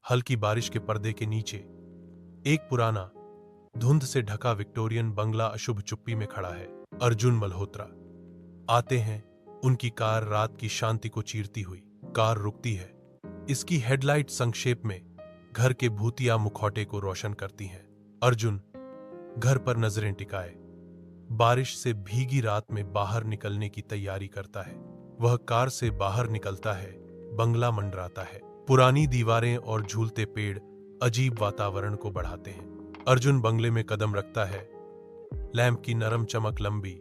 हल्की बारिश के पर्दे के नीचे एक पुराना, धुंध से ढका विक्टोरियन बंगला अशुभ चुप्पी में खड़ा है। अर्जुन मल्होत्रा आते हैं, उनकी कार रात की शांति को चीरती हुई। कार रुकती है। इसकी हेडलाइट संक्षेप में घर के भूतिया मुखौटे को रोशन करती हैं। अर्जुन घर पर नजरें टिकाए बारिश से भीगी रात में बाहर निकलने की तैयारी करता है। वह कार से बाहर निकलता है। बंगला मंडराता है। पुरानी दीवारें और झूलते पेड़ अजीब वातावरण को बढ़ाते हैं। अर्जुन बंगले में कदम रखता है। लैंप की नरम चमक लंबी,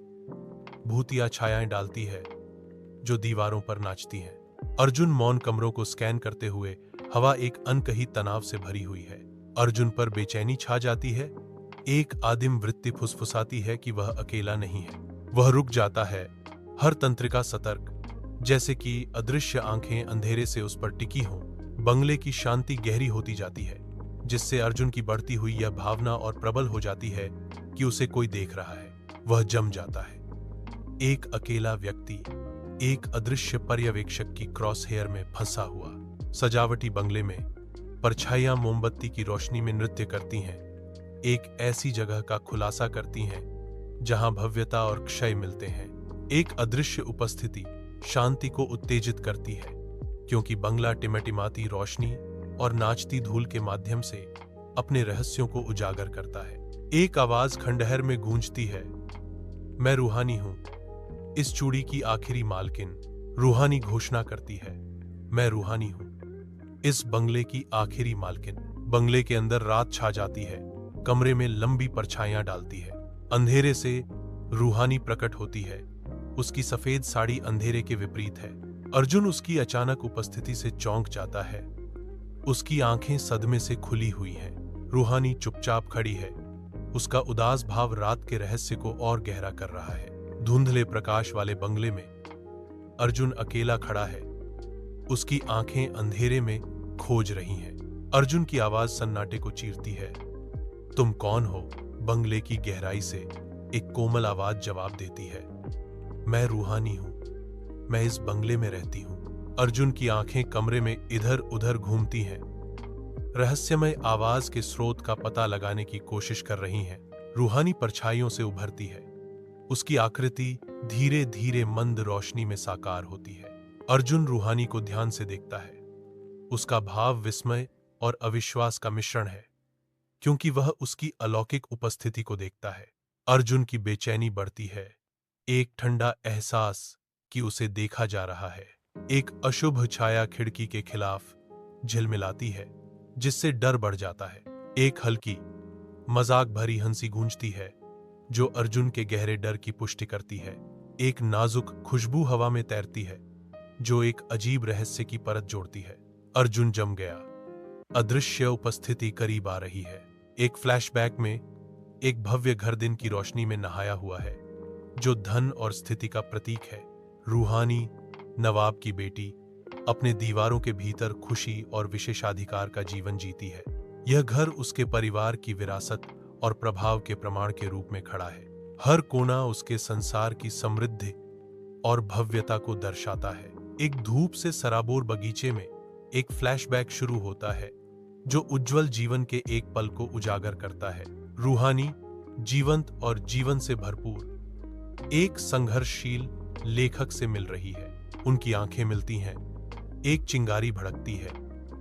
भूतिया छायाएं डालती है जो दीवारों पर नाचती हैं। अर्जुन मौन कमरों को स्कैन करते हुए, हवा एक अनकही तनाव से भरी हुई है। अर्जुन पर बेचैनी छा जाती है। एक आदिम वृत्ति फुसफुसाती है कि वह अकेला नहीं है। वह रुक जाता है, हर तंत्रिका सतर्क, जैसे कि अदृश्य आंखें अंधेरे से उस पर टिकी हों। बंगले की शांति गहरी होती जाती है, जिससे अर्जुन की बढ़ती हुई यह भावना और प्रबल हो जाती है कि उसे कोई देख रहा है। वह जम जाता है। एक अकेला व्यक्ति, एक अदृश्य पर्यवेक्षक की क्रॉस हेयर में फंसा हुआ। सजावटी बंगले में परछाइयां मोमबत्ती की रोशनी में नृत्य करती हैं, एक ऐसी जगह का खुलासा करती हैं जहां भव्यता और क्षय मिलते हैं। एक अदृश्य उपस्थिति शांति को उत्तेजित करती है, क्योंकि बंगला टिमटिमाती रोशनी और नाचती धूल के माध्यम से अपने रहस्यों को उजागर करता है। एक आवाज खंडहर में गूंजती है, मैं रूहानी हूं, इस चूड़ी की आखिरी मालकिन। रूहानी घोषणा करती है, मैं रूहानी हूं, इस बंगले की आखिरी मालकिन। बंगले के अंदर रात छा जाती है। कमरे में लंबी परछाइयां डालती है। अंधेरे से रूहानी प्रकट होती है। उसकी सफेद साड़ी अंधेरे के विपरीत है। अर्जुन उसकी अचानक उपस्थिति से चौंक जाता है। उसकी आंखें सदमे से खुली हुई हैं। रूहानी चुपचाप खड़ी है। उसका उदास भाव रात के रहस्य को और गहरा कर रहा है। धुंधले प्रकाश वाले बंगले में अर्जुन अकेला खड़ा है। उसकी आंखें अंधेरे में खोज रही हैं। अर्जुन की आवाज सन्नाटे को चीरती है, तुम कौन हो? बंगले की गहराई से एक कोमल आवाज जवाब देती है, मैं रूहानी हूं, मैं इस बंगले में रहती हूं। अर्जुन की आंखें कमरे में इधर उधर घूमती हैं, रहस्यमय आवाज के स्रोत का पता लगाने की कोशिश कर रही हैं। रूहानी परछाइयों से उभरती है। उसकी आकृति धीरे धीरे मंद रोशनी में साकार होती है। अर्जुन रूहानी को ध्यान से देखता है। उसका भाव विस्मय और अविश्वास का मिश्रण है, क्योंकि वह उसकी अलौकिक उपस्थिति को देखता है। अर्जुन की बेचैनी बढ़ती है। एक ठंडा एहसास कि उसे देखा जा रहा है। एक अशुभ छाया खिड़की के खिलाफ झिलमिलाती है, जिससे डर बढ़ जाता है। एक हल्की मजाक भरी हंसी गूंजती है, जो अर्जुन के गहरे डर की पुष्टि करती है। एक नाजुक खुशबू हवा में तैरती है, जो एक अजीब रहस्य की परत जोड़ती है। अर्जुन जम गया। अदृश्य उपस्थिति करीब आ रही है। एक फ्लैशबैक में एक भव्य घर दिन की रोशनी में नहाया हुआ है, जो धन और स्थिति का प्रतीक है। रूहानी, नवाब की बेटी, अपने दीवारों के भीतर खुशी और विशेषाधिकार का जीवन जीती है। यह घर उसके परिवार की विरासत और प्रभाव के प्रमाण के रूप में खड़ा है। हर कोना उसके संसार की समृद्धि और भव्यता को दर्शाता है। एक धूप से सराबोर बगीचे में एक फ्लैशबैक शुरू होता है, जो उज्जवल जीवन के एक पल को उजागर करता है। रूहानी, जीवंत और जीवन से भरपूर, एक संघर्षशील लेखक से मिल रही है। उनकी आंखें मिलती हैं। एक चिंगारी भड़कती है,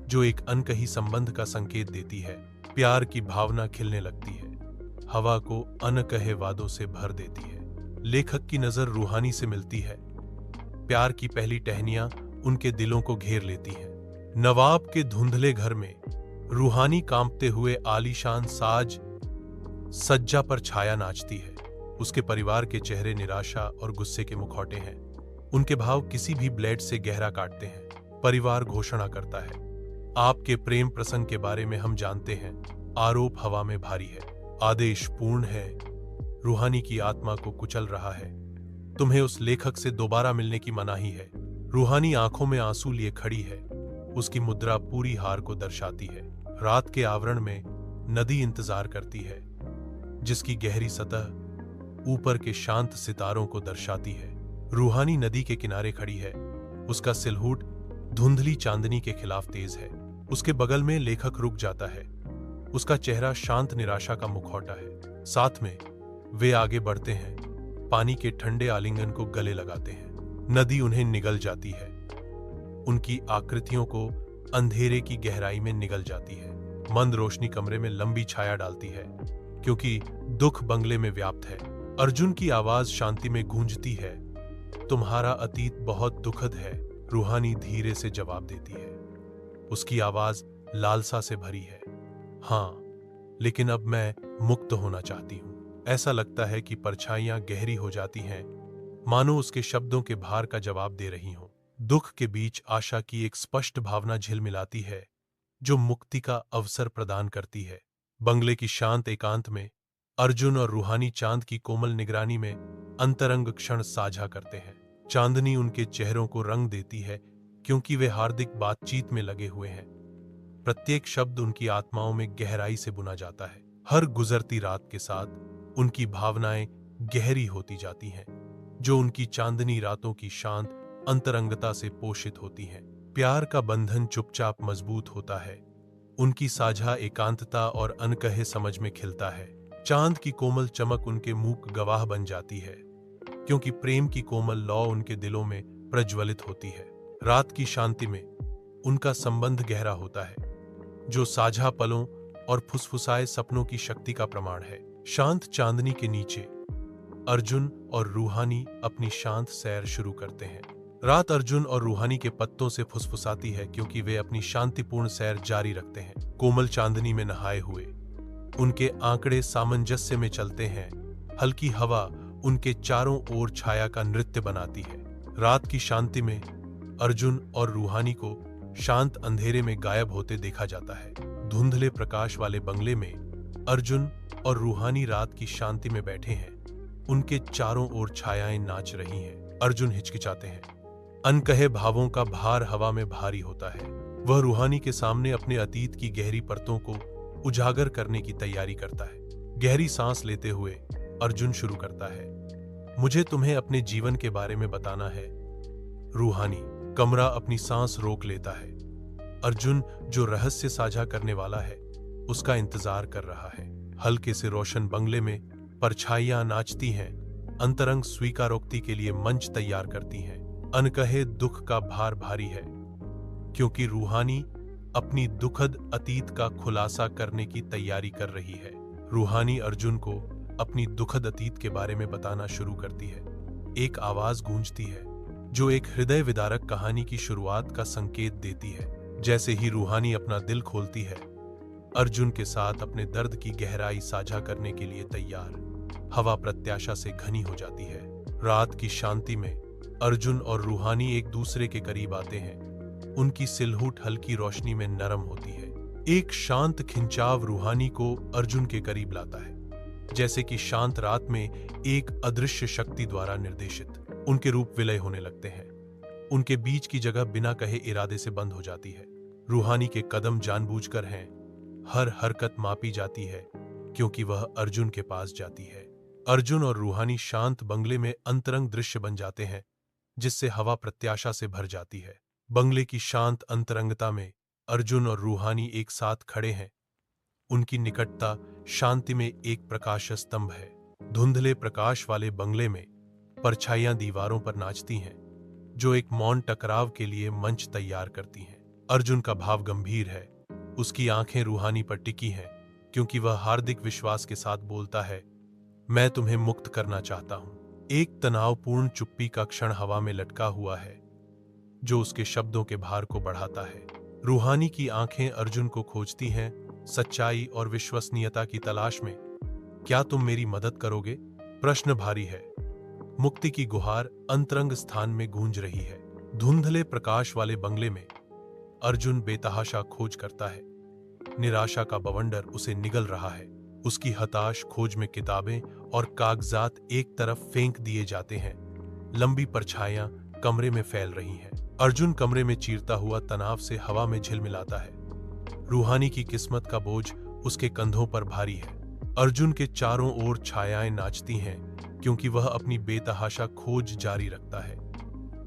जो एक अनकही संबंध का संकेत देती है। प्यार की भावना खिलने लगती है, हवा को अनकहे वादों से भर देती है। लेखक की नजर रूहानी से मिलती है। प्यार की पहली टहनियां उनके दिलों को घेर लेती हैं। नवाब के धुंधले घर में रूहानी कांपते हुए आलीशान साज सज्जा पर छाया नाचती है। उसके परिवार के चेहरे निराशा और गुस्से के मुखौटे हैं। उनके भाव किसी भी ब्लेड से गहरा काटते हैं। परिवार घोषणा करता है, आपके प्रेम प्रसंग के बारे में हम जानते हैं। आरोप हवा में भारी है। आदेश पूर्ण है। रूहानी की आत्मा को कुचल रहा है। तुम्हें उस लेखक से दोबारा मिलने की मनाही है। रूहानी आंखों में आंसू लिए खड़ी है। उसकी मुद्रा पूरी हार को दर्शाती है। रात के आवरण में नदी इंतजार करती है, जिसकी गहरी सतह ऊपर के शांत सितारों को दर्शाती है। रूहानी नदी के किनारे खड़ी है। उसका सिलहूट धुंधली चांदनी के खिलाफ तेज है। उसके बगल में लेखक रुक जाता है। उसका चेहरा शांत निराशा का मुखौटा है। साथ में वे आगे बढ़ते हैं, पानी के ठंडे आलिंगन को गले लगाते हैं। नदी उन्हें निगल जाती है, उनकी आकृतियों को अंधेरे की गहराई में निगल जाती है। मंद रोशनी कमरे में लंबी छाया डालती है, क्योंकि दुख बंगले में व्याप्त है। अर्जुन की आवाज शांति में गूंजती है, तुम्हारा अतीत बहुत दुखद है। रूहानी धीरे से जवाब देती है। उसकी आवाज लालसा से भरी है। हाँ, लेकिन अब मैं मुक्त होना चाहती हूं। ऐसा लगता है कि परछाइयां गहरी हो जाती हैं, मानो उसके शब्दों के भार का जवाब दे रही हों। दुख के बीच आशा की एक स्पष्ट भावना झिलमिलाती है, जो मुक्ति का अवसर प्रदान करती है। बंगले की शांत एकांत में अर्जुन और रूहानी चांद की कोमल निगरानी में अंतरंग क्षण साझा करते हैं। चांदनी उनके चेहरों को रंग देती है, क्योंकि वे हार्दिक बातचीत में लगे हुए हैं। प्रत्येक शब्द उनकी आत्माओं में गहराई से बुना जाता है। हर गुजरती रात के साथ उनकी भावनाएं गहरी होती जाती हैं, जो उनकी चांदनी रातों की शांत अंतरंगता से पोषित होती हैं। प्यार का बंधन चुपचाप मजबूत होता है, उनकी साझा एकांतता और अनकहे समझ में खिलता है। चांद की कोमल चमक उनके मूक गवाह बन जाती है, क्योंकि प्रेम की कोमल लौ उनके दिलों में प्रज्वलित होती है। रात की शांति में उनका संबंध गहरा होता है, जो साझा पलों और फुसफुसाए सपनों की शक्ति का प्रमाण है। शांत चांदनी के नीचे अर्जुन और रूहानी अपनी शांत सैर शुरू करते हैं। रात अर्जुन और रूहानी के पत्तों से फुसफुसाती है, क्योंकि वे अपनी शांतिपूर्ण सैर जारी रखते हैं। कोमल चांदनी में नहाए हुए उनके आंकड़े सामंजस्य में चलते हैं। हल्की हवा उनके चारों ओर छाया का नृत्य बनाती है। रात की शांति में अर्जुन और रूहानी को शांत अंधेरे में गायब होते देखा जाता है। धुंधले प्रकाश वाले बंगले में अर्जुन और रूहानी रात की शांति में बैठे हैं। उनके चारों ओर छायाएं नाच रही हैं। अर्जुन हिचकिचाते हैं, अनकहे भावों का भार हवा में भारी होता है। वह रूहानी के सामने अपने अतीत की गहरी परतों को उजागर करने की तैयारी करता है। गहरी सांस लेते हुए अर्जुन शुरू करता है, मुझे तुम्हें अपने जीवन के बारे में बताना है। रूहानी कमरा अपनी सांस रोक लेता है। अर्जुन, जो रहस्य साझा करने वाला है, उसका इंतजार कर रहा है। हल्के से रोशन बंगले में परछाइयां नाचती हैं, अंतरंग स्वीकारोक्ति के लिए मंच तैयार करती हैं। अनकहे दुख का भार भारी है, क्योंकि रूहानी अपनी दुखद अतीत का खुलासा करने की तैयारी कर रही है। रूहानी अर्जुन को अपनी दुखद अतीत के बारे में बताना शुरू करती है। एक आवाज गूंजती है, जो एक हृदय विदारक कहानी की शुरुआत का संकेत देती है। जैसे ही रूहानी अपना दिल खोलती है, अर्जुन के साथ अपने दर्द की गहराई साझा करने के लिए तैयार। हवा प्रत्याशा से घनी हो जाती है। रात की शांति में अर्जुन और रूहानी एक दूसरे के करीब आते हैं। उनकी सिलहूट हल्की रोशनी में नरम होती है। एक शांत खिंचाव रूहानी को अर्जुन के करीब लाता है, जैसे कि शांत रात में एक अदृश्य शक्ति द्वारा निर्देशित। उनके रूप विलय होने लगते हैं। उनके बीच की जगह बिना कहे इरादे से बंद हो जाती है। रूहानी के कदम जानबूझकर हैं। हर हरकत मापी जाती है, क्योंकि वह अर्जुन के पास जाती है। अर्जुन और रूहानी शांत बंगले में अंतरंग दृश्य बन जाते हैं, जिससे हवा प्रत्याशा से भर जाती है। बंगले की शांत अंतरंगता में अर्जुन और रूहानी एक साथ खड़े हैं। उनकी निकटता शांति में एक प्रकाश स्तंभ है। धुंधले प्रकाश वाले बंगले में परछाइयां दीवारों पर नाचती हैं, जो एक मौन टकराव के लिए मंच तैयार करती हैं। अर्जुन का भाव गंभीर है। उसकी आंखें रूहानी पर टिकी हैं, क्योंकि वह हार्दिक विश्वास के साथ बोलता है, मैं तुम्हें मुक्त करना चाहता हूं। एक तनावपूर्ण चुप्पी का क्षण हवा में लटका हुआ है, जो उसके शब्दों के भार को बढ़ाता है। रूहानी की आंखें अर्जुन को खोजती हैं, सच्चाई और विश्वसनीयता की तलाश में। क्या तुम मेरी मदद करोगे? प्रश्न भारी है। मुक्ति की गुहार अंतरंग स्थान में गूंज रही है। धुंधले प्रकाश वाले बंगले में अर्जुन बेतहाशा खोज करता है। निराशा का बवंडर उसे निगल रहा है। उसकी हताश खोज में किताबें और कागजात एक तरफ फेंक दिए जाते हैं। लंबी परछाइयां कमरे में फैल रही हैं। अर्जुन कमरे में चीरता हुआ तनाव से हवा में झिलमिलाता है। रूहानी की किस्मत का बोझ उसके कंधों पर भारी है। अर्जुन के चारों ओर छायाएं नाचती हैं, क्योंकि वह अपनी बेतहाशा खोज जारी रखता है।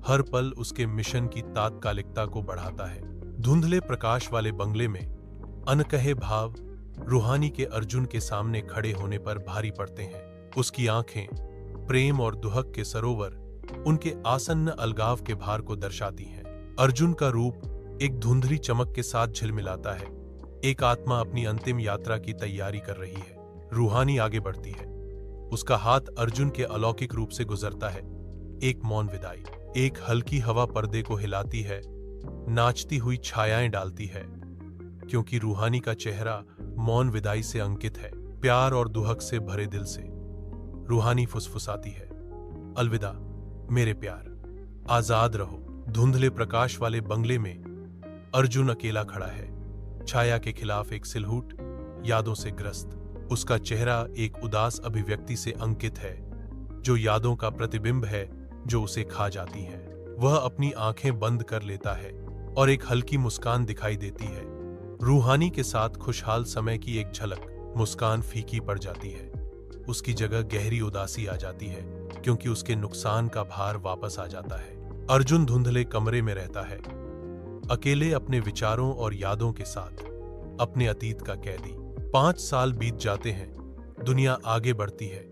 हर पल उसके मिशन की तात्कालिकता को बढ़ाता है। धुंधले प्रकाश वाले बंगले में अनकहे भाव रूहानी के अर्जुन के सामने खड़े होने पर भारी पड़ते हैं। उसकी आंखें प्रेम और दुहक के सरोवर उनके आसन्न अलगाव के भार को दर्शाती हैं। अर्जुन का रूप एक धुंधली चमक के साथ झिलमिलाता है। एक आत्मा अपनी अंतिम यात्रा की तैयारी कर रही है। रूहानी आगे बढ़ती है। उसका हाथ अर्जुन के अलौकिक रूप से गुजरता है। एक मौन विदाई। एक हल्की हवा पर्दे को हिलाती है, नाचती हुई छायाएं डालती है, क्योंकि रूहानी का चेहरा मौन विदाई से अंकित है, प्यार और दुहक से भरे दिल से। रूहानी फुसफुसाती है, अलविदा मेरे प्यार, आजाद रहो। धुंधले प्रकाश वाले बंगले में अर्जुन अकेला खड़ा है, छाया के खिलाफ एक सिलहूट, यादों से ग्रस्त। उसका चेहरा एक उदास अभिव्यक्ति से अंकित है, जो यादों का प्रतिबिंब है जो उसे खा जाती है। वह अपनी आंखें बंद कर लेता है और एक हल्की मुस्कान दिखाई देती है। रूहानी के साथ खुशहाल समय की एक झलक। मुस्कान फीकी पड़ जाती है। उसकी जगह गहरी उदासी आ जाती है, क्योंकि उसके नुकसान का भार वापस आ जाता है। अर्जुन धुंधले कमरे में रहता है, अकेले अपने विचारों और यादों के साथ, अपने अतीत का कैदी। 5 साल बीत जाते हैं, दुनिया आगे बढ़ती है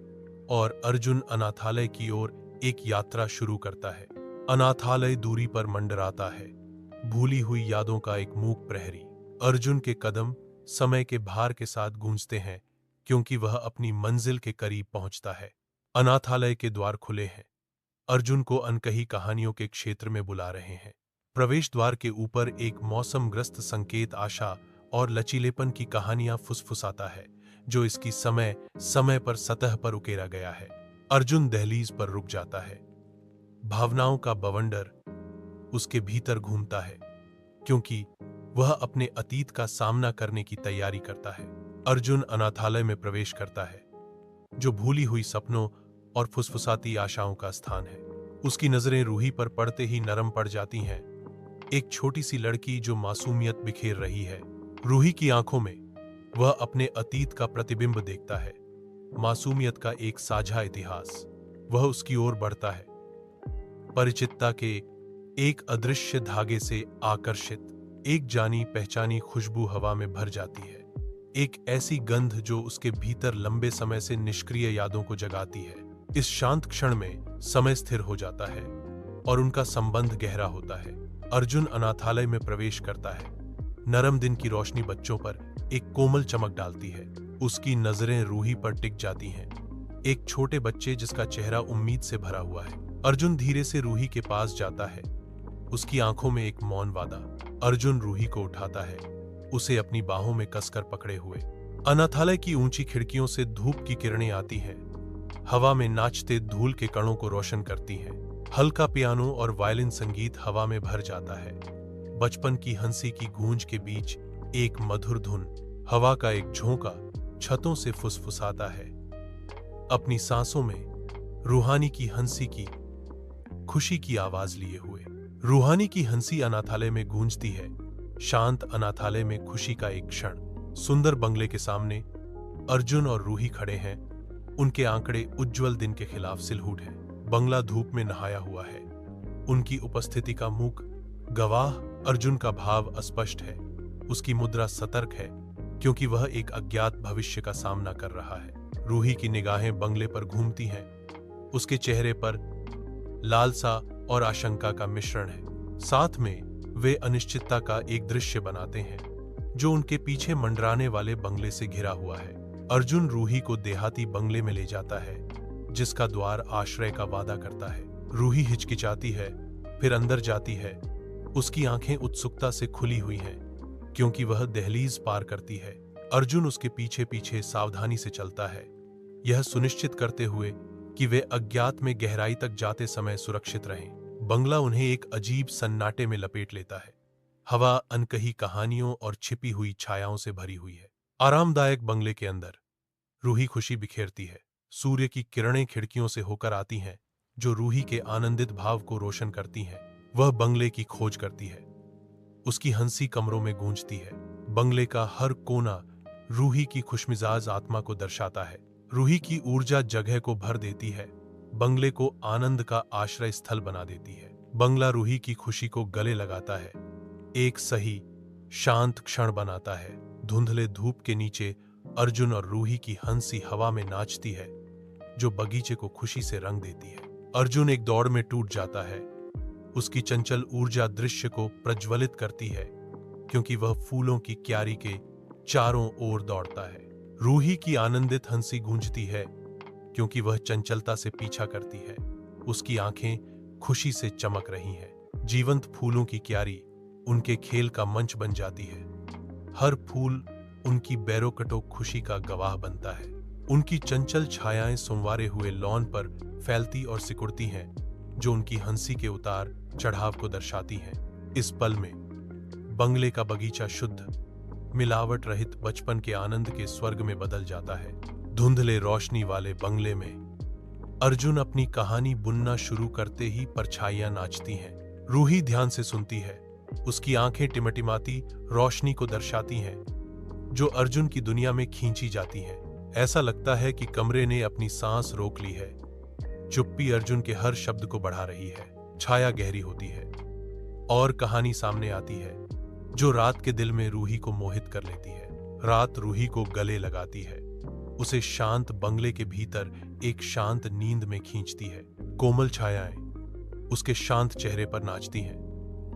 और अर्जुन अनाथालय की ओर एक यात्रा शुरू करता है। अनाथालय दूरी पर मंडराता है, भूली हुई यादों का एक मूक प्रहरी। अर्जुन के कदम समय के भार के साथ गूंजते हैं, क्योंकि वह अपनी मंजिल के करीब पहुंचता है। अनाथालय के द्वार खुले हैं। अर्जुन को अनकही कहानियों के क्षेत्र में बुला रहे हैं। प्रवेश द्वार के ऊपर एक मौसमग्रस्त संकेत आशा और लचीलेपन की कहानियां फुसफुसाता है, जो इसकी समय समय पर सतह पर उकेरा गया है। अर्जुन दहलीज पर रुक जाता है। भावनाओं का बवंडर उसके भीतर घूमता है, क्योंकि वह अपने अतीत का सामना करने की तैयारी करता है। अर्जुन अनाथालय में प्रवेश करता है, जो भूली हुई सपनों और फुसफुसाती आशाओं का स्थान है। उसकी नजरें रूही पर पड़ते ही नरम पड़ जाती हैं। एक छोटी सी लड़की जो मासूमियत बिखेर रही है। रूही की आंखों में वह अपने अतीत का प्रतिबिंब देखता है, मासूमियत का एक साझा इतिहास। वह उसकी ओर बढ़ता है, परिचितता के एक अदृश्य धागे से आकर्षित। एक जानी पहचानी खुशबू हवा में भर जाती है, एक ऐसी गंध जो उसके भीतर लंबे समय से निष्क्रिय यादों को जगाती है। इस शांत क्षण में समय स्थिर हो जाता है और उनका संबंध गहरा होता है। अर्जुन अनाथालय में प्रवेश करता है। नरम दिन की रोशनी बच्चों पर एक कोमल चमक डालती है। उसकी नजरें रूही पर टिक जाती हैं, एक छोटे बच्चे जिसका चेहरा उम्मीद से भरा हुआ है। अर्जुन धीरे से रूही के पास जाता है, उसकी आंखों में एक मौन वादा। अर्जुन रूही को उठाता है, उसे अपनी बाहों में कसकर पकड़े हुए। अनाथालय की ऊंची खिड़कियों से धूप की किरणें आती हैं, हवा में नाचते धूल के कणों को रोशन करती हैं। हल्का पियानो और वायलिन संगीत हवा में भर जाता है। बचपन की हंसी की गूंज के बीच एक मधुर धुन, हवा का एक झोंका छतों से फुसफुसाता है। अपनी सांसों में रूहानी की हंसी की खुशी की आवाज लिए हुए। रूहानी की हंसी अनाथालय में गूंजती है। शांत अनाथालय में खुशी का एक क्षण। सुंदर बंगले के सामने अर्जुन और रूही खड़े हैं। उनके आंकड़े उज्जवल दिन के खिलाफ सिलहूट हैं। बंगला धूप में नहाया हुआ है। उनकी उपस्थिति का मूक गवाह। अर्जुन का भाव अस्पष्ट है, उसकी मुद्रा सतर्क है, क्योंकि वह एक अज्ञात भविष्य का सामना कर रहा है। रूही की निगाहें बंगले पर घूमती हैं। उसके चेहरे पर लालसा और आशंका का मिश्रण है। साथ में वे अनिश्चितता का एक दृश्य बनाते हैं, जो उनके पीछे मंडराने वाले बंगले से घिरा हुआ है। अर्जुन रूही को देहाती बंगले में ले जाता है, जिसका द्वार आश्रय का वादा करता है। रूही हिचकिचाती है, फिर अंदर जाती है। उसकी आंखें उत्सुकता से खुली हुई हैं, क्योंकि वह दहलीज पार करती है। अर्जुन उसके पीछे पीछे सावधानी से चलता है, यह सुनिश्चित करते हुए कि वे अज्ञात में गहराई तक जाते समय सुरक्षित रहें। बंगला उन्हें एक अजीब सन्नाटे में लपेट लेता है। हवा अनकही कहानियों और छिपी हुई छायाओं से भरी हुई है। आरामदायक बंगले के अंदर रूही खुशी बिखेरती है। सूर्य की किरणें खिड़कियों से होकर आती हैं, जो रूही के आनंदित भाव को रोशन करती हैं। वह बंगले की खोज करती है। उसकी हंसी कमरों में गूंजती है। बंगले का हर कोना रूही की खुशमिजाज आत्मा को दर्शाता है। रूही की ऊर्जा जगह को भर देती है, बंगले को आनंद का आश्रय स्थल बना देती है। बंगला रूही की खुशी को गले लगाता है, एक सही शांत क्षण बनाता है। धुंधले धूप के नीचे अर्जुन और रूही की हंसी हवा में नाचती है, जो बगीचे को खुशी से रंग देती है। अर्जुन एक दौड़ में टूट जाता है। उसकी चंचल ऊर्जा दृश्य को प्रज्वलित करती है, क्योंकि वह फूलों की क्यारी के चारों ओर दौड़ता है। रूही की आनंदित हंसी गूंजती है, क्योंकि वह चंचलता से पीछा करती है। उसकी आंखें खुशी से चमक रही हैं। जीवंत फूलों की क्यारी उनके खेल का मंच बन जाती है। हर फूल उनकी बैरोकटो खुशी का गवाह बनता है। उनकी चंचल छायाएं संवारे हुए लॉन पर फैलती और सिकुड़ती हैं, जो उनकी हंसी के उतार चढ़ाव को दर्शाती हैं। इस पल में बंगले का बगीचा शुद्ध, मिलावट रहित बचपन के आनंद के स्वर्ग में बदल जाता है। धुंधले रोशनी वाले बंगले में अर्जुन अपनी कहानी बुनना शुरू करते ही परछाइयां नाचती हैं। रूही ध्यान से सुनती है। उसकी आंखें टिमटिमाती रोशनी को दर्शाती हैं, जो अर्जुन की दुनिया में खींची जाती हैं। ऐसा लगता है कि कमरे ने अपनी सांस रोक ली है। चुप्पी अर्जुन के हर शब्द को बढ़ा रही है। छाया गहरी होती है और कहानी सामने आती है, जो रात के दिल में रूही को मोहित कर लेती है। रात रूही को गले लगाती है, उसे शांत बंगले के भीतर एक शांत नींद में खींचती है। कोमल छायाएं उसके शांत चेहरे पर नाचती हैं,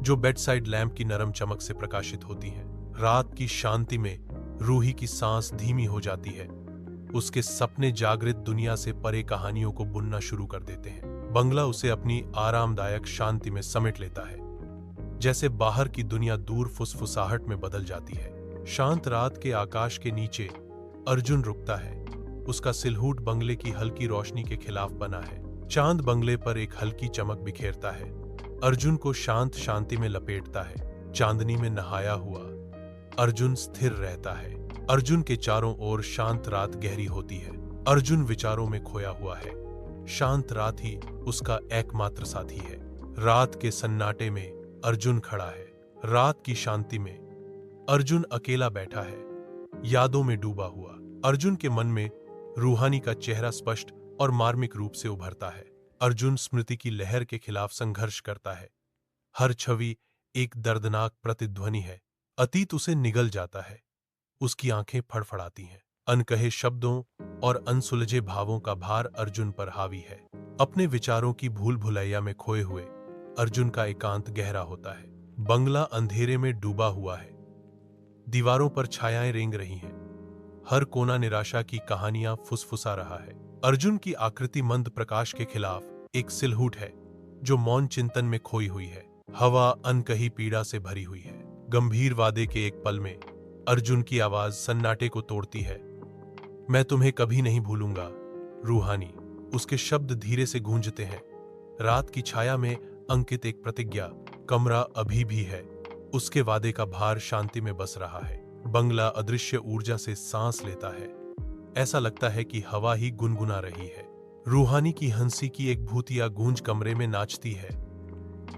जो बेडसाइड लैंप की नरम चमक से प्रकाशित होती हैं। रात की शांति में रूही की सांस धीमी हो जाती है। उसके सपने जागृत दुनिया से परे कहानियों को बुनना शुरू कर देते हैं। बंगला उसे अपनी आरामदायक शांति में समेट लेता है, जैसे बाहर की दुनिया दूर फुसफुसाहट में बदल जाती है। शांत रात के आकाश के नीचे अर्जुन रुकता है। उसका सिलहूट बंगले की हल्की रोशनी के खिलाफ बना है। चांद बंगले पर एक हल्की चमक बिखेरता है, अर्जुन को शांत शांति में लपेटता है। चांदनी में नहाया हुआ अर्जुन स्थिर रहता है। अर्जुन के चारों ओर शांत रात गहरी होती है। अर्जुन विचारों में खोया हुआ है। शांत रात ही उसका एकमात्र साथी है। रात के सन्नाटे में अर्जुन खड़ा है। रात की शांति में अर्जुन अकेला बैठा है, यादों में डूबा हुआ। अर्जुन के मन में रूहानी का चेहरा स्पष्ट और मार्मिक रूप से उभरता है। अर्जुन स्मृति की लहर के खिलाफ संघर्ष करता है। हर छवि एक दर्दनाक प्रतिध्वनि है। अतीत उसे निगल जाता है। उसकी आंखें फड़फड़ाती हैं। अनकहे शब्दों और अनसुलझे भावों का भार अर्जुन पर हावी है। अपने विचारों की भूल भुलैया में खोए हुए अर्जुन का एकांत गहरा होता है। बंगला अंधेरे में डूबा हुआ है। दीवारों पर छायाएं रेंग रही हैं। हर कोना निराशा की कहानियां फुसफुसा रहा है। अर्जुन की आकृति मंद प्रकाश के खिलाफ एक सिलहूट है, जो मौन चिंतन में खोई हुई है। हवा अनकही पीड़ा से भरी हुई है। गंभीर वादे के एक पल में अर्जुन की आवाज सन्नाटे को तोड़ती है। मैं तुम्हें कभी नहीं भूलूंगा, रूहानी। उसके शब्द धीरे से गूंजते हैं। रात की छाया में अंकित एक प्रतिज्ञा। कमरा अभी भी है। उसके वादे का भार शांति में बस रहा है। बंगला अदृश्य ऊर्जा से सांस लेता है। ऐसा लगता है कि हवा ही गुनगुना रही है। रूहानी की हंसी की एक भूतिया गूंज कमरे में नाचती है,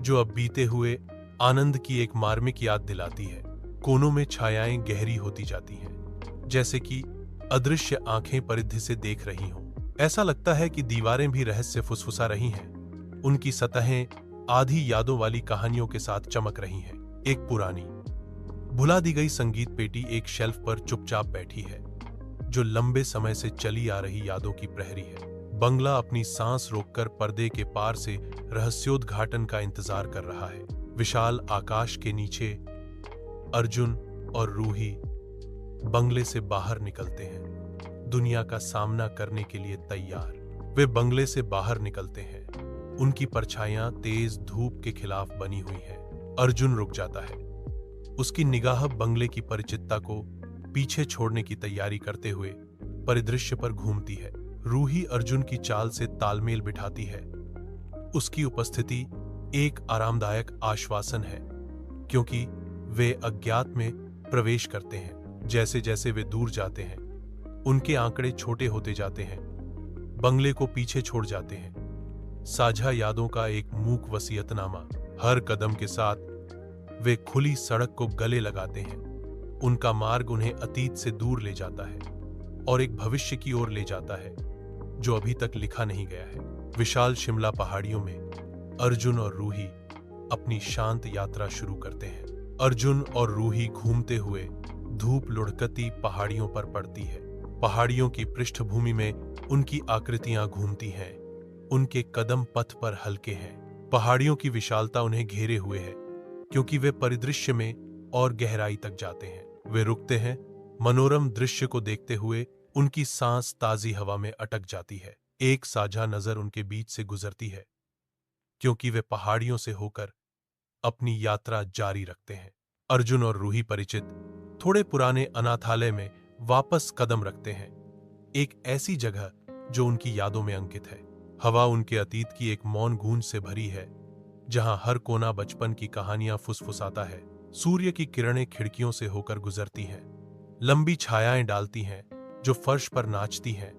जो अब बीते हुए आनंद की एक मार्मिक याद दिलाती है। कोनों में छायाएं गहरी होती जाती हैं, जैसे कि अदृश्य आंखें परिधि से देख रही हों। ऐसा लगता है कि दीवारें भी रहस्य फुसफुसा रही हैं। उनकी सतहें आधी यादों वाली कहानियों के साथ चमक रही हैं। एक पुरानी भुला दी गई संगीत पेटी एक शेल्फ पर चुपचाप बैठी है, जो लंबे समय से चली आ रही यादों की प्रहरी है। बंगला अपनी सांस रोककर पर्दे के पार से रहस्योद्घाटन का इंतजार कर रहा है। विशाल आकाश के नीचे अर्जुन और रूही बंगले से बाहर निकलते हैं, दुनिया का सामना करने के लिए तैयार। वे बंगले से बाहर निकलते हैं। उनकी परछाइयां तेज धूप के खिलाफ बनी हुई हैं। अर्जुन रुक जाता है। उसकी निगाह बंगले की परिचितता को पीछे छोड़ने की तैयारी करते हुए परिदृश्य पर घूमती है। रूही अर्जुन की चाल से तालमेल बिठाती है। उसकी उपस्थिति एक आरामदायक आश्वासन है, क्योंकि वे अज्ञात में प्रवेश करते हैं। जैसे जैसे वे दूर जाते हैं, उनके आंकड़े छोटे होते जाते हैं, बंगले को पीछे छोड़ जाते हैं। साझा यादों का एक मूक वसीयतनामा। हर कदम के साथ वे खुली सड़क को गले लगाते हैं। उनका मार्ग उन्हें अतीत से दूर ले जाता है और एक भविष्य की ओर ले जाता है, जो अभी तक लिखा नहीं गया है। विशाल शिमला पहाड़ियों में अर्जुन और रूही अपनी शांत यात्रा शुरू करते हैं। अर्जुन और रूही घूमते हुए धूप लुढ़कती पहाड़ियों पर पड़ती है। पहाड़ियों की पृष्ठभूमि में उनकी आकृतियां घूमती हैं। उनके कदम पथ पर हल्के हैं। पहाड़ियों की विशालता उन्हें घेरे हुए है, क्योंकि वे परिदृश्य में और गहराई तक जाते हैं। वे रुकते हैं। मनोरम दृश्य को देखते हुए उनकी सांस ताजी हवा में अटक जाती है। एक साझा नजर उनके बीच से गुजरती है, क्योंकि वे पहाड़ियों से होकर अपनी यात्रा जारी रखते हैं। अर्जुन और रूही परिचित थोड़े पुराने अनाथालय में वापस कदम रखते हैं, एक ऐसी जगह जो उनकी यादों में अंकित है। हवा उनके अतीत की एक मौन गूंज से भरी है, जहां हर कोना बचपन की कहानियां फुसफुसाता है। सूर्य की किरणें खिड़कियों से होकर गुजरती हैं, लंबी छायाएं डालती हैं जो फर्श पर नाचती हैं,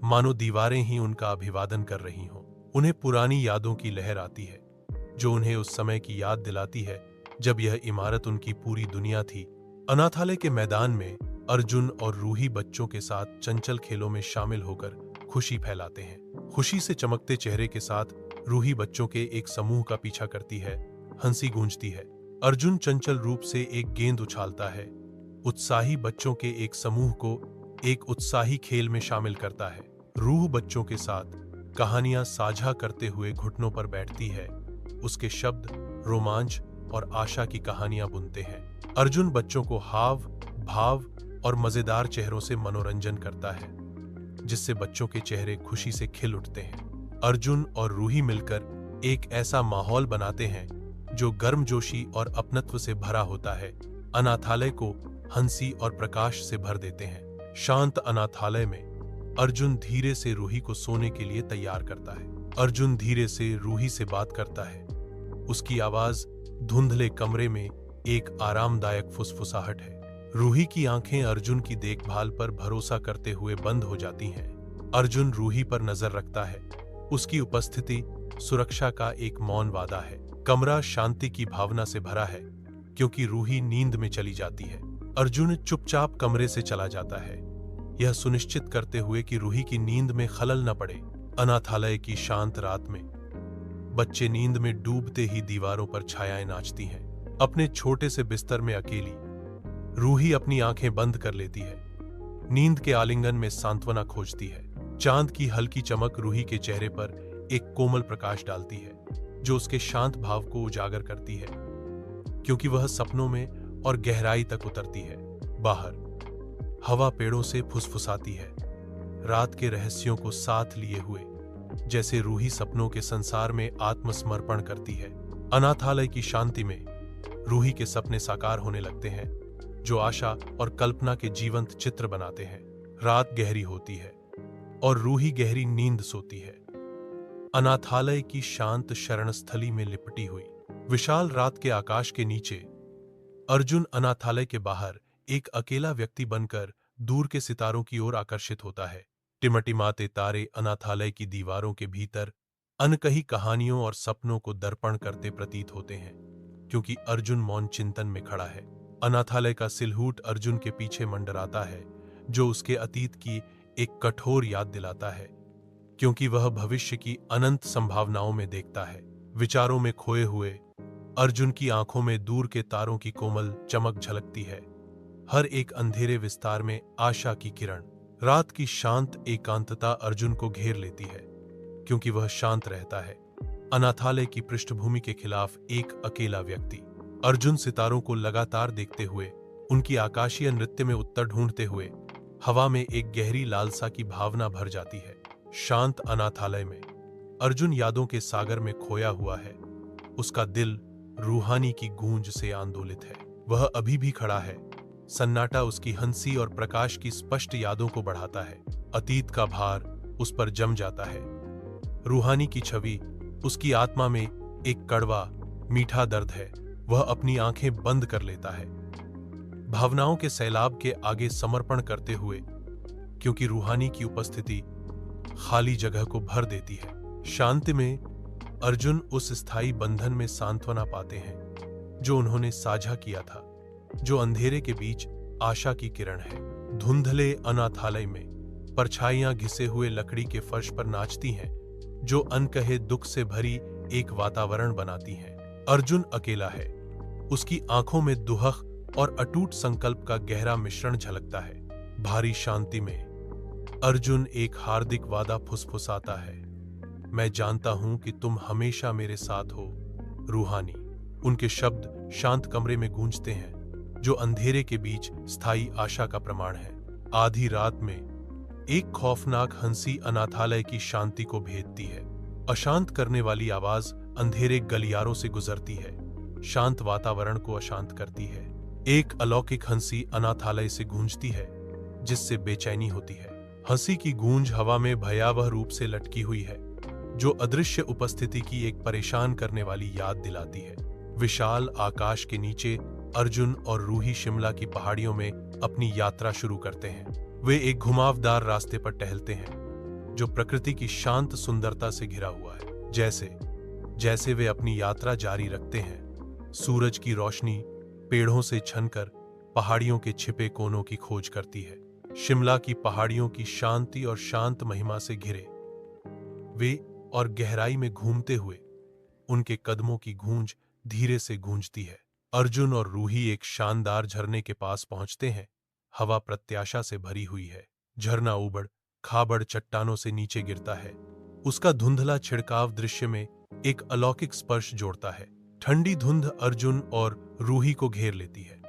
मानो दीवारें ही उनका अभिवादन कर रही हों। उन्हें पुरानी यादों की लहर आती है, जो उन्हें उस समय की याद दिलाती है जब यह इमारत उनकी पूरी दुनिया थी। अनाथालय के मैदान में अर्जुन और रूही बच्चों के साथ चंचल खेलों में शामिल होकर खुशी फैलाते हैं। खुशी से चमकते चेहरे के साथ रूही बच्चों के एक समूह का पीछा करती है। हंसी गूंजती है। अर्जुन चंचल रूप से एक गेंद उछालता है। उत्साही बच्चों के एक समूह को एक उत्साही खेल में शामिल करता है। रूह बच्चों के साथ कहानियां साझा करते हुए घुटनों पर बैठती है। उसके शब्द रोमांच और आशा की कहानियां बुनते हैं। अर्जुन बच्चों को हाव भाव और मजेदार चेहरों से मनोरंजन करता है, जिससे बच्चों के चेहरे खुशी से खिल उठते हैं। अर्जुन और रूही मिलकर एक ऐसा माहौल बनाते हैं जो गर्मजोशी और अपनत्व से भरा होता है। अनाथालय को हंसी और प्रकाश से भर देते हैं। शांत अनाथालय में अर्जुन धीरे से रूही को सोने के लिए तैयार करता है। अर्जुन धीरे से रूही से बात करता है। उसकी आवाज धुंधले कमरे में एक आरामदायक फुसफुसाहट है। रूही की आंखें अर्जुन की देखभाल पर भरोसा करते हुए बंद हो जाती हैं। अर्जुन रूही पर नजर रखता है। उसकी उपस्थिति सुरक्षा का एक मौन वादा है। कमरा शांति की भावना से भरा है, क्योंकि रूही नींद में चली जाती है। अर्जुन चुपचाप कमरे से चला जाता है, यह सुनिश्चित करते हुए कि रूही की नींद में खलल न पड़े। अनाथालय की शांत रात में बच्चे नींद में डूबते ही दीवारों पर छायाएं नाचती हैं। अपने छोटे से बिस्तर में अकेली रूही अपनी आंखें बंद कर लेती है। नींद के आलिंगन में सांत्वना खोजती है। चांद की हल्की चमक रूही के चेहरे पर एक कोमल प्रकाश डालती है, जो उसके शांत भाव को उजागर करती है, क्योंकि वह सपनों में और गहराई तक उतरती है। बाहर हवा पेड़ों से फुसफुसाती है, रात के रहस्यों को साथ लिए हुए, जैसे रूही सपनों के संसार में आत्मसमर्पण करती है। अनाथालय की शांति में रूही के सपने साकार होने लगते हैं, जो आशा और कल्पना के जीवंत चित्र बनाते हैं। रात गहरी होती है और रूही गहरी नींद सोती है। अनाथालय की शांत शरणस्थली में लिपटी हुई विशाल रात के आकाश के नीचे अर्जुन अनाथालय के बाहर एक अकेला व्यक्ति बनकर दूर के सितारों की ओर आकर्षित होता है। टिमटिमाते तारे अनाथालय की दीवारों के भीतर अनकही कहानियों और सपनों को दर्पण करते प्रतीत होते हैं, क्योंकि अर्जुन मौन चिंतन में खड़ा है। अनाथालय का सिलहूट अर्जुन के पीछे मंडराता है, जो उसके अतीत की एक कठोर याद दिलाता है, क्योंकि वह भविष्य की अनंत संभावनाओं में देखता है। विचारों में खोए हुए अर्जुन की आंखों में दूर के तारों की कोमल चमक झलकती है। हर एक अंधेरे विस्तार में आशा की किरण। रात की शांत एकांतता अर्जुन को घेर लेती है, क्योंकि वह शांत रहता है। अनाथालय की पृष्ठभूमि के खिलाफ एक अकेला व्यक्ति। अर्जुन सितारों को लगातार देखते हुए, उनकी आकाशीय नृत्य में उत्तर ढूंढते हुए, हवा में एक गहरी लालसा की भावना भर जाती है। शांत अनाथालय में अर्जुन यादों के सागर में खोया हुआ है। उसका दिल रूहानी की गूंज से आंदोलित है। वह अभी भी खड़ा है। सन्नाटा उसकी हंसी और प्रकाश की स्पष्ट यादों को बढ़ाता है। अतीत का भार उस पर जम जाता है। रूहानी की छवि उसकी आत्मा में एक कड़वा मीठा दर्द है। वह अपनी आंखें बंद कर लेता है, भावनाओं के सैलाब के आगे समर्पण करते हुए, क्योंकि रूहानी की उपस्थिति खाली जगह को भर देती है। शांति में अर्जुन उस स्थायी बंधन में सांत्वना पाते हैं जो उन्होंने साझा किया था, जो अंधेरे के बीच आशा की किरण है। धुंधले अनाथालय में परछाइयां घिसे हुए लकड़ी के फर्श पर नाचती हैं, जो अनकहे दुख से भरी एक वातावरण बनाती हैं। अर्जुन अकेला है। उसकी आंखों में दुहख और अटूट संकल्प का गहरा मिश्रण झलकता है। भारी शांति में अर्जुन एक हार्दिक वादा फुसफुसाता है, मैं जानता हूं कि तुम हमेशा मेरे साथ हो रूहानी। उनके शब्द शांत कमरे में गूंजते हैं, जो अंधेरे के बीच स्थायी आशा का प्रमाण है। आधी रात में एक खौफनाक हंसी अनाथालय की शांति को भेदती है। अशांत करने वाली आवाज अंधेरे गलियारों से गुजरती है, शांत वातावरण को अशांत करती है। एक अलौकिक हंसी अनाथालय से गूंजती है, जिससे बेचैनी होती है। हंसी की गूंज हवा में भयावह रूप से लटकी हुई है, जो अदृश्य उपस्थिति की एक परेशान करने वाली याद दिलाती है। विशाल आकाश के नीचे अर्जुन और रूही शिमला की पहाड़ियों में अपनी यात्रा शुरू करते हैं। वे एक घुमावदार रास्ते पर टहलते हैं, जो प्रकृति की शांत सुंदरता से घिरा हुआ है। जैसे जैसे वे अपनी यात्रा जारी रखते हैं, सूरज की रोशनी पेड़ों से छनकर पहाड़ियों के छिपे कोनों की खोज करती है। शिमला की पहाड़ियों की शांति और शांत महिमा से घिरे वे और गहराई में घूमते हुए उनके कदमों की गूंज धीरे से गूंजती है। अर्जुन और रूही एक शानदार झरने के पास पहुंचते हैं। हवा प्रत्याशा से भरी हुई है। झरना उबड़ खाबड़ चट्टानों से नीचे गिरता है। उसका धुंधला छिड़काव दृश्य में एक अलौकिक स्पर्श जोड़ता है। ठंडी धुंध अर्जुन और रूही को घेर लेती है,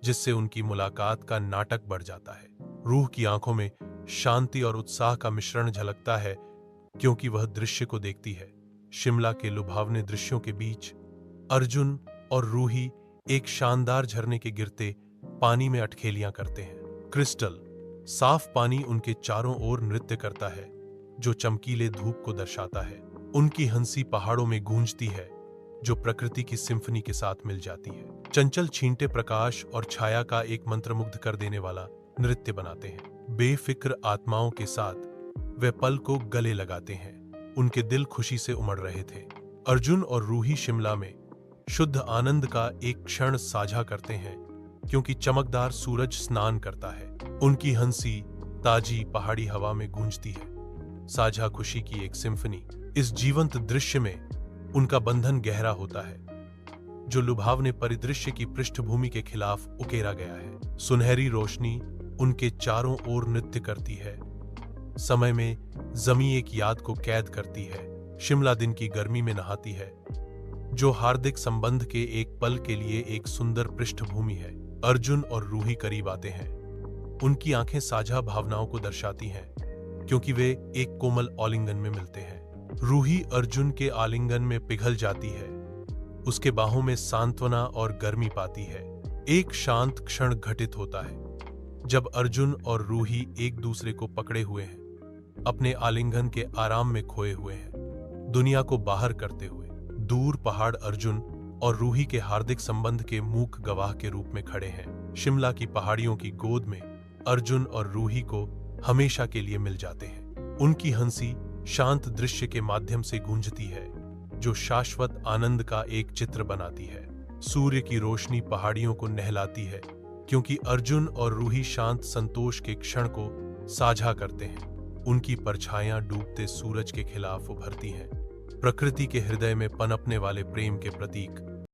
जिससे उनकी मुलाकात का नाटक बढ़ जाता है। रूह की आंखों में शांति और उत्साह का मिश्रण झलकता है, क्योंकि वह दृश्य को देखती है। शिमला के लुभावने दृश्यों के बीच अर्जुन और रूही एक शानदार झरने के गिरते पानी में अटखेलियां करते हैं। क्रिस्टल साफ पानी उनके चारों ओर नृत्य करता है, जो चमकीले धूप को दर्शाता है। उनकी हंसी पहाड़ों में गूंजती है, जो प्रकृति की सिम्फनी के साथ मिल जाती है। चंचल छींटे प्रकाश और छाया का एक मंत्रमुग्ध कर देने वाला नृत्य बनाते हैं। बेफिक्र आत्माओं के साथ वे पल को गले लगाते हैं। उनके दिल खुशी से उमड़ रहे थे। अर्जुन और रूही शिमला में शुद्ध आनंद का एक क्षण साझा करते हैं, क्योंकि चमकदार सूरज स्नान करता है। उनकी हंसी ताजी पहाड़ी हवा में गूंजती है, साझा खुशी की एक सिम्फनी। इस जीवंत दृश्य में उनका बंधन गहरा होता है, जो लुभावने परिदृश्य की पृष्ठभूमि के खिलाफ उकेरा गया है। सुनहरी रोशनी उनके चारों ओर नृत्य करती है। समय में जमी एक याद को कैद करती है। शिमला दिन की गर्मी में नहाती है, जो हार्दिक संबंध के एक पल के लिए एक सुंदर पृष्ठभूमि है। अर्जुन और रूही करीब आते हैं। उनकी आंखें साझा भावनाओं को दर्शाती हैं, क्योंकि वे एक कोमल आलिंगन में मिलते हैं। रूही अर्जुन के आलिंगन में पिघल जाती है, उसके बाहों में सांत्वना और गर्मी पाती है। एक शांत क्षण घटित होता है, जब अर्जुन और रूही एक दूसरे को पकड़े हुए हैं, अपने आलिंगन के आराम में खोए हुए हैं, दुनिया को बाहर करते हुए। दूर पहाड़ अर्जुन और रूही के हार्दिक संबंध के मूक गवाह के रूप में खड़े हैं। शिमला की पहाड़ियों की गोद में अर्जुन और रूही को हमेशा के लिए मिल जाते हैं। उनकी हंसी शांत दृश्य के माध्यम से गूंजती है, जो शाश्वत आनंद का एक चित्र बनाती है। सूर्य की रोशनी पहाड़ियों को नहलाती है, क्योंकि अर्जुन और रूही शांत संतोष के क्षण को साझा करते हैं। उनकी परछाइयां डूबते सूरज के खिलाफ उभरती हैं। प्रकृति के हृदय में पनपने वाले प्रेम के प्रतीक